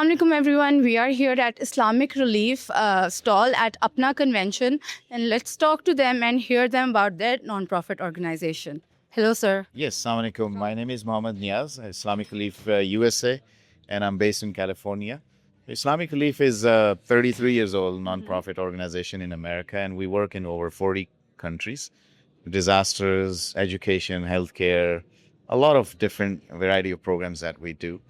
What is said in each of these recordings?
Assalamualaikum everyone. We are here at Islamic Relief stall at APPNA convention, and let's talk to them and hear them about their non-profit organization. Hello, sir. Yes, Assalamu alaikum. My name is Mohammed Niaz, Islamic Relief USA, and I'm based in California. Islamic Relief is a 33 years old nonprofit organization in America, and we work in over 40 countries. Disasters, education, healthcare, a lot of different variety of programs that we do.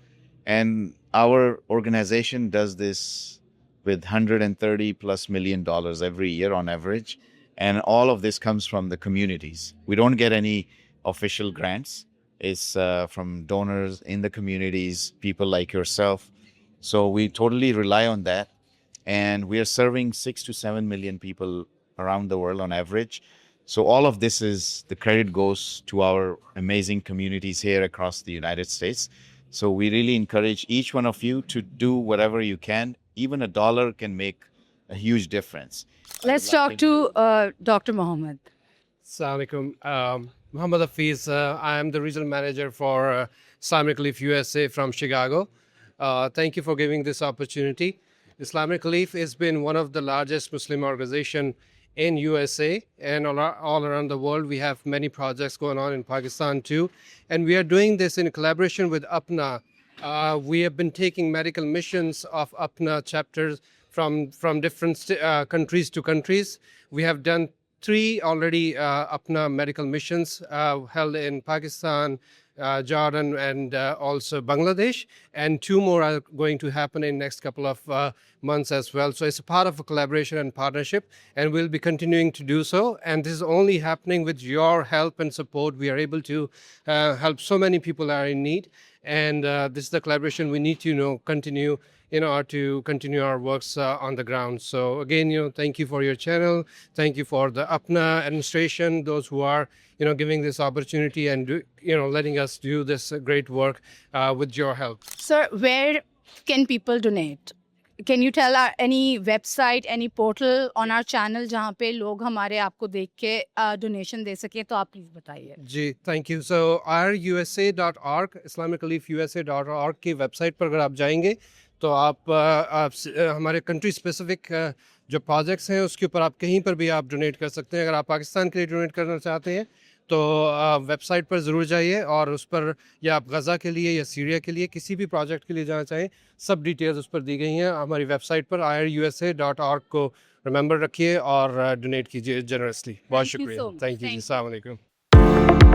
And our organization does this with $130+ million every year on average. And all of this comes from the communities. We don't get any official grants. It's from donors in the communities, people like yourself. So we totally rely on that. And we are serving 6 to 7 million people around the world on average. So all of this is, the credit goes to our amazing communities here across the United States. So we really encourage each one of you to do whatever you can. Even $1 can make a huge difference. Let's talk to Dr. Mohammed. Assalamualaikum. Muhammad Hafiz. I am the regional manager for Islamic Relief USA from Chicago. Thank you for giving this opportunity. Islamic Relief has been one of the largest Muslim organizations in USA and all around the world. We have many projects going on in Pakistan too. And we are doing this in collaboration with APPNA. We have been taking medical missions of APPNA chapters from different countries to countries. We have done 3 already APPNA medical missions held in Pakistan, Jordan, and also Bangladesh, and 2 more are going to happen in next couple of months as well. So it's a part of a collaboration and partnership, and we'll be continuing to do so. And this is only happening with your help and support. We are able to help so many people that are in need, and this is the collaboration we need to continue in order to continue our works on the ground. So again, thank you for your channel. Thank you for the APPNA administration, those who are, giving this opportunity and, letting us do this great work with your help. Sir, where can people donate? Can you tell any website, any portal on our channel जहाँ पे लोग हमारे आपको देख के donation दे सके, तो आप please बताइए. जी, thank you. So irusa.org, islamicreliefusa.org की website पर अगर आप जाएंगे तो आप हमारे कंट्री स्पेसिफिक जो प्रोजेक्ट्स हैं उसके ऊपर आप कहीं पर भी आप डोनेट कर सकते हैं. अगर आप पाकिस्तान के लिए डोनेट करना चाहते हैं तो वेबसाइट पर ज़रूर जाइए और उस पर, या आप गज़ा के लिए या सीरिया के लिए किसी भी प्रोजेक्ट के लिए जाना चाहें, सब डिटेल्स उस पर दी गई हैं हमारी वेबसाइट पर irusa.org को रिमेंबर रखिए और डोनेट कीजिए जनरसली. बहुत शुक्रिया. थैंक यू जी. अस्सलाम वालेकुम.